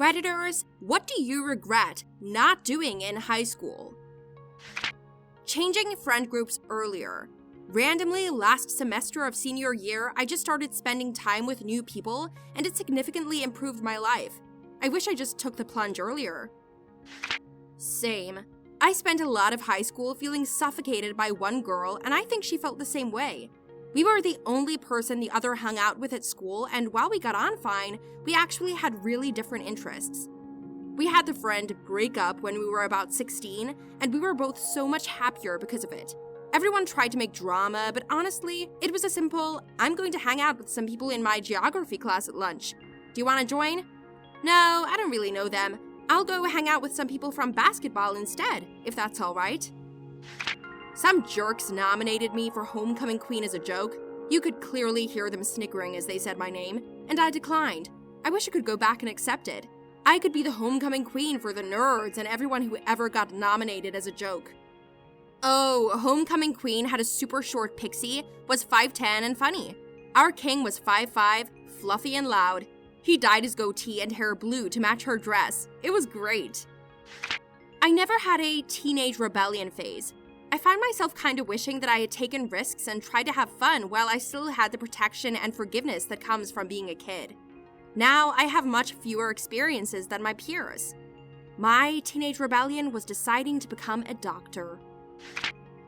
Redditors, what do you regret not doing in high school? Changing friend groups earlier. Randomly, last semester of senior year, I just started spending time with new people, and it significantly improved my life. I wish I just took the plunge earlier. Same. I spent a lot of high school feeling suffocated by one girl, and I think she felt the same way. We were the only person the other hung out with at school, and while we got on fine, we actually had really different interests. We had the friend break up when we were about 16, and we were both so much happier because of it. Everyone tried to make drama, but honestly, it was a simple, I'm going to hang out with some people in my geography class at lunch. Do you want to join? No, I don't really know them. I'll go hang out with some people from basketball instead, if that's all right. Some jerks nominated me for homecoming queen as a joke. You could clearly hear them snickering as they said my name, and I declined. I wish I could go back and accept it. I could be the homecoming queen for the nerds and everyone who ever got nominated as a joke. Oh, homecoming queen had a super short pixie, was 5'10" and funny. Our king was 5'5", fluffy and loud. He dyed his goatee and hair blue to match her dress. It was great. I never had a teenage rebellion phase. I found myself kind of wishing that I had taken risks and tried to have fun while I still had the protection and forgiveness that comes from being a kid. Now, I have much fewer experiences than my peers. My teenage rebellion was deciding to become a doctor.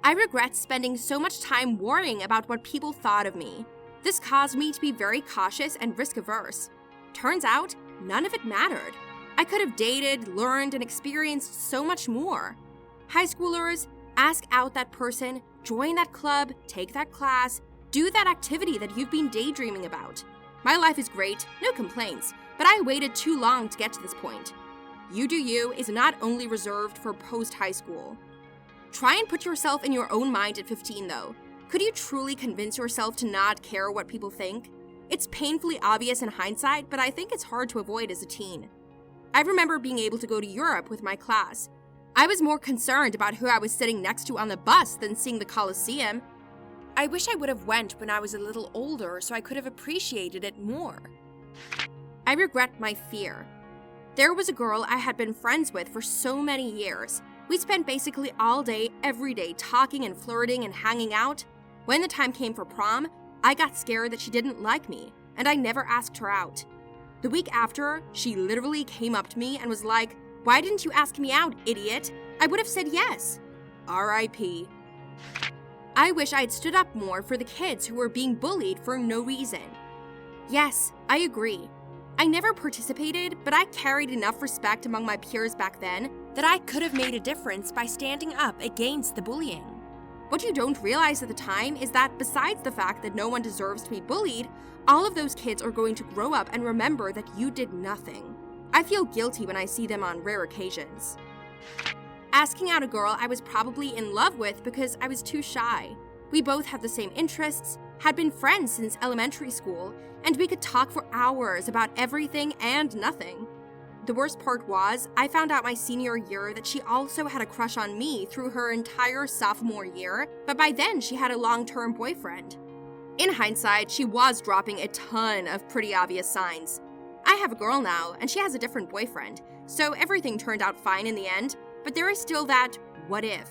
I regret spending so much time worrying about what people thought of me. This caused me to be very cautious and risk-averse. Turns out, none of it mattered. I could have dated, learned, and experienced so much more. High schoolers, ask out that person, join that club, take that class, do that activity that you've been daydreaming about. My life is great, no complaints, but I waited too long to get to this point. You do you is not only reserved for post-high school. Try and put yourself in your own mind at 15, though. Could you truly convince yourself to not care what people think? It's painfully obvious in hindsight, but I think it's hard to avoid as a teen. I remember being able to go to Europe with my class. I was more concerned about who I was sitting next to on the bus than seeing the Colosseum. I wish I would have went when I was a little older so I could have appreciated it more. I regret my fear. There was a girl I had been friends with for so many years. We spent basically all day, every day, talking and flirting and hanging out. When the time came for prom, I got scared that she didn't like me, and I never asked her out. The week after, she literally came up to me and was like, "Why didn't you ask me out, idiot?" I would have said yes. R.I.P. I wish I had stood up more for the kids who were being bullied for no reason. Yes, I agree. I never participated, but I carried enough respect among my peers back then that I could have made a difference by standing up against the bullying. What you don't realize at the time is that besides the fact that no one deserves to be bullied, all of those kids are going to grow up and remember that you did nothing. I feel guilty when I see them on rare occasions. Asking out a girl I was probably in love with because I was too shy. We both had the same interests, had been friends since elementary school, and we could talk for hours about everything and nothing. The worst part was, I found out my senior year that she also had a crush on me through her entire sophomore year, but by then she had a long-term boyfriend. In hindsight, she was dropping a ton of pretty obvious signs. I have a girl now, and she has a different boyfriend, so everything turned out fine in the end, but there is still that what if.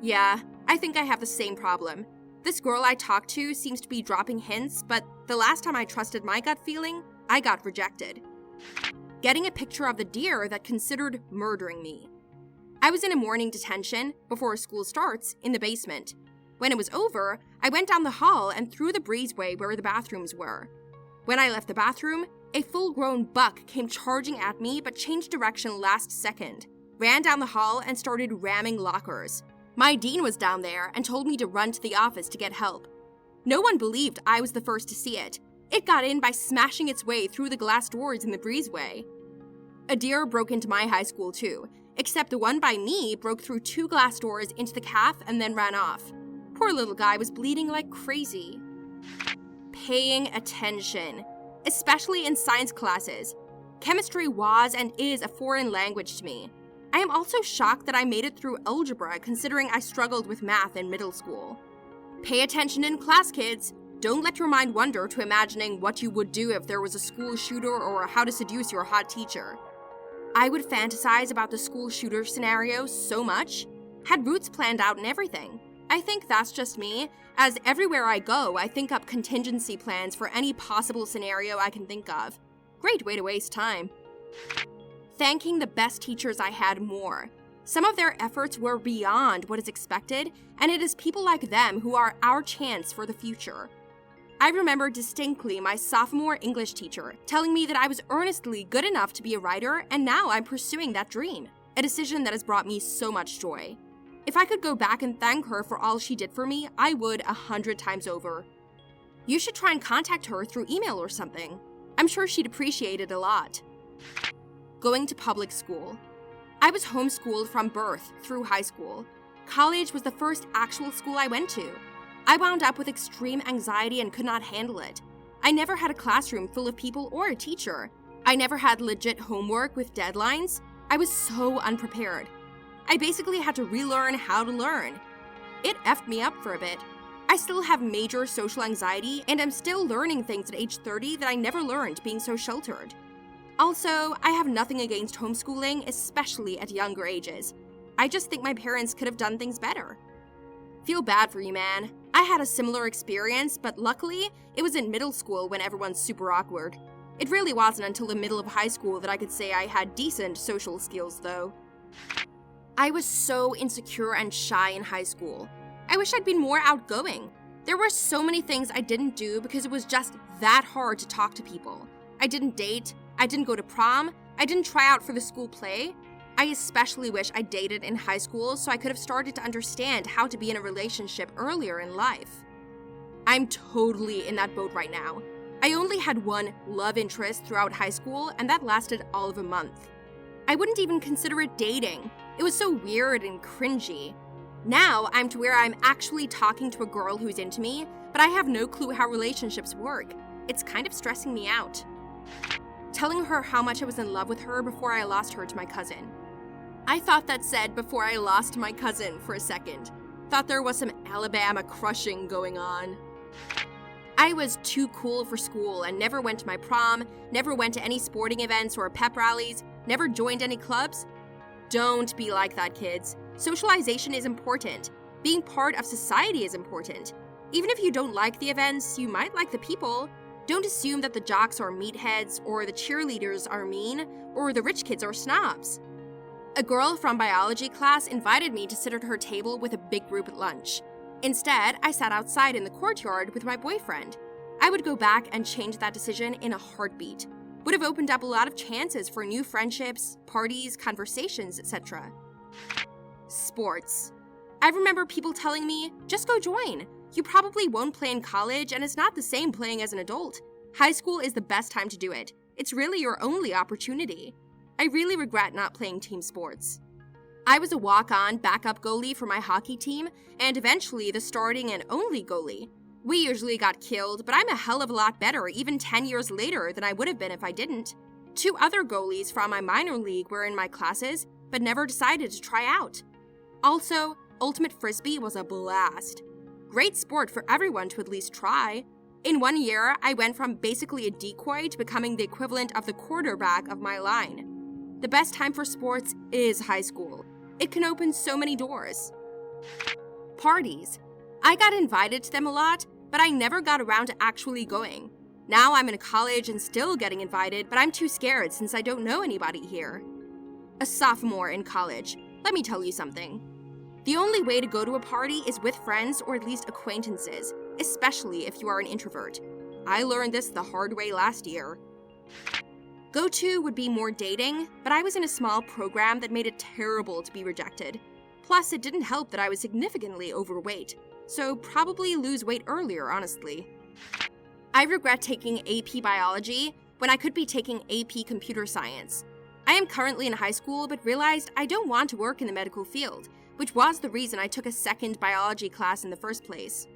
Yeah, I think I have the same problem. This girl I talked to seems to be dropping hints, but the last time I trusted my gut feeling, I got rejected. Getting a picture of the deer that considered murdering me. I was in a morning detention, before school starts, in the basement. When it was over, I went down the hall and through the breezeway where the bathrooms were. When I left the bathroom, a full-grown buck came charging at me but changed direction last second, ran down the hall and started ramming lockers. My dean was down there and told me to run to the office to get help. No one believed I was the first to see it. It got in by smashing its way through the glass doors in the breezeway. A deer broke into my high school too, except the one by me broke through 2 glass doors into the calf and then ran off. Poor little guy was bleeding like crazy. Paying attention, especially in science classes. Chemistry was and is a foreign language to me. I am also shocked that I made it through algebra considering I struggled with math in middle school. Pay attention in class, kids. Don't let your mind wander to imagining what you would do if there was a school shooter or how to seduce your hot teacher. I would fantasize about the school shooter scenario so much, had routes planned out and everything. I think that's just me, as everywhere I go, I think up contingency plans for any possible scenario I can think of. Great way to waste time. Thanking the best teachers I had more. Some of their efforts were beyond what is expected, and it is people like them who are our chance for the future. I remember distinctly my sophomore English teacher telling me that I was earnestly good enough to be a writer, and now I'm pursuing that dream, a decision that has brought me so much joy. If I could go back and thank her for all she did for me, I would 100 times over. You should try and contact her through email or something. I'm sure she'd appreciate it a lot. Going to public school. I was homeschooled from birth through high school. College was the first actual school I went to. I wound up with extreme anxiety and could not handle it. I never had a classroom full of people or a teacher. I never had legit homework with deadlines. I was so unprepared. I basically had to relearn how to learn. It effed me up for a bit. I still have major social anxiety, and I'm still learning things at age 30 that I never learned being so sheltered. Also, I have nothing against homeschooling, especially at younger ages. I just think my parents could have done things better. Feel bad for you, man. I had a similar experience, but luckily, it was in middle school when everyone's super awkward. It really wasn't until the middle of high school that I could say I had decent social skills, though. I was so insecure and shy in high school. I wish I'd been more outgoing. There were so many things I didn't do because it was just that hard to talk to people. I didn't date, I didn't go to prom, I didn't try out for the school play. I especially wish I dated in high school so I could have started to understand how to be in a relationship earlier in life. I'm totally in that boat right now. I only had one love interest throughout high school, and that lasted all of a month. I wouldn't even consider it dating. It was so weird and cringy. Now I'm to where I'm actually talking to a girl who's into me, but I have no clue how relationships work. It's kind of stressing me out. Telling her how much I was in love with her before I lost her to my cousin. I thought that said before I lost my cousin for a second. Thought there was some Alabama crushing going on. I was too cool for school and never went to my prom, never went to any sporting events or pep rallies, never joined any clubs. Don't be like that, kids. Socialization is important. Being part of society is important. Even if you don't like the events, you might like the people. Don't assume that the jocks are meatheads, or the cheerleaders are mean, or the rich kids are snobs. A girl from biology class invited me to sit at her table with a big group at lunch. Instead, I sat outside in the courtyard with my boyfriend. I would go back and change that decision in a heartbeat. Would have opened up a lot of chances for new friendships, parties, conversations, etc. Sports. I remember people telling me, just go join. You probably won't play in college, and it's not the same playing as an adult. High school is the best time to do it. It's really your only opportunity. I really regret not playing team sports. I was a walk-on backup goalie for my hockey team, and eventually the starting and only goalie. We usually got killed, but I'm a hell of a lot better even 10 years later than I would have been if I didn't. 2 other goalies from my minor league were in my classes, but never decided to try out. Also, Ultimate Frisbee was a blast. Great sport for everyone to at least try. In 1 year, I went from basically a decoy to becoming the equivalent of the quarterback of my line. The best time for sports is high school. It can open so many doors. Parties. I got invited to them a lot, but I never got around to actually going. Now I'm in college and still getting invited, but I'm too scared since I don't know anybody here. A sophomore in college. Let me tell you something. The only way to go to a party is with friends or at least acquaintances, especially if you are an introvert. I learned this the hard way last year. Go-to would be more dating, but I was in a small program that made it terrible to be rejected. Plus, it didn't help that I was significantly overweight, so probably lose weight earlier, honestly. I regret taking AP Biology when I could be taking AP Computer Science. I am currently in high school, but realized I don't want to work in the medical field, which was the reason I took a second biology class in the first place.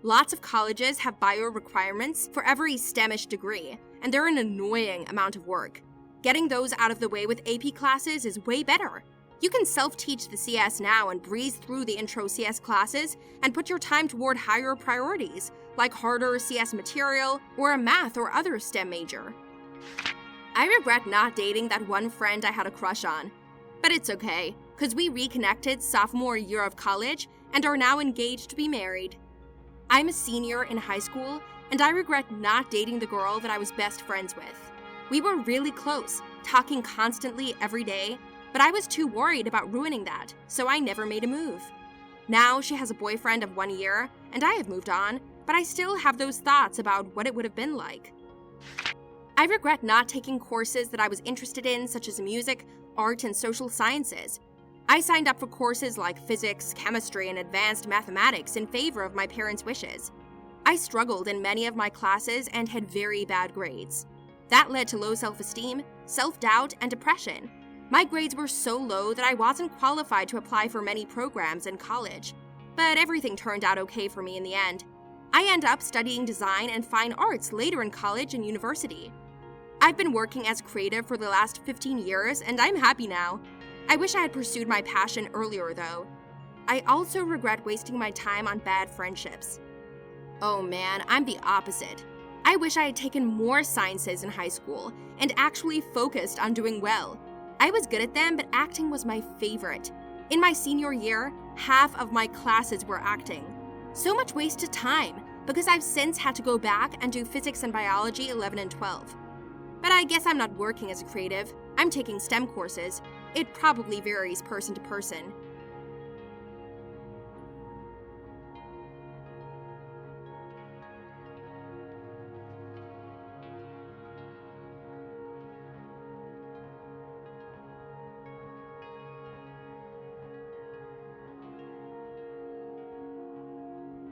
Lots of colleges have bio requirements for every STEMish degree, and they're an annoying amount of work. Getting those out of the way with AP classes is way better. You can self-teach the CS now and breeze through the intro CS classes and put your time toward higher priorities, like harder CS material or a math or other STEM major. I regret not dating that one friend I had a crush on. But it's okay, because we reconnected sophomore year of college and are now engaged to be married. I'm a senior in high school, and I regret not dating the girl that I was best friends with. We were really close, talking constantly every day, but I was too worried about ruining that, so I never made a move. Now she has a boyfriend of 1 year, and I have moved on, but I still have those thoughts about what it would have been like. I regret not taking courses that I was interested in, such as music, art, and social sciences. I signed up for courses like physics, chemistry, and advanced mathematics in favor of my parents' wishes. I struggled in many of my classes and had very bad grades. That led to low self-esteem, self-doubt, and depression. My grades were so low that I wasn't qualified to apply for many programs in college. But everything turned out okay for me in the end. I ended up studying design and fine arts later in college and university. I've been working as creative for the last 15 years, and I'm happy now. I wish I had pursued my passion earlier, though. I also regret wasting my time on bad friendships. Oh man, I'm the opposite. I wish I had taken more sciences in high school and actually focused on doing well. I was good at them, but acting was my favorite. In my senior year, half of my classes were acting. So much wasted time, because I've since had to go back and do physics and biology 11 and 12. But I guess I'm not working as a creative. I'm taking STEM courses. It probably varies person to person.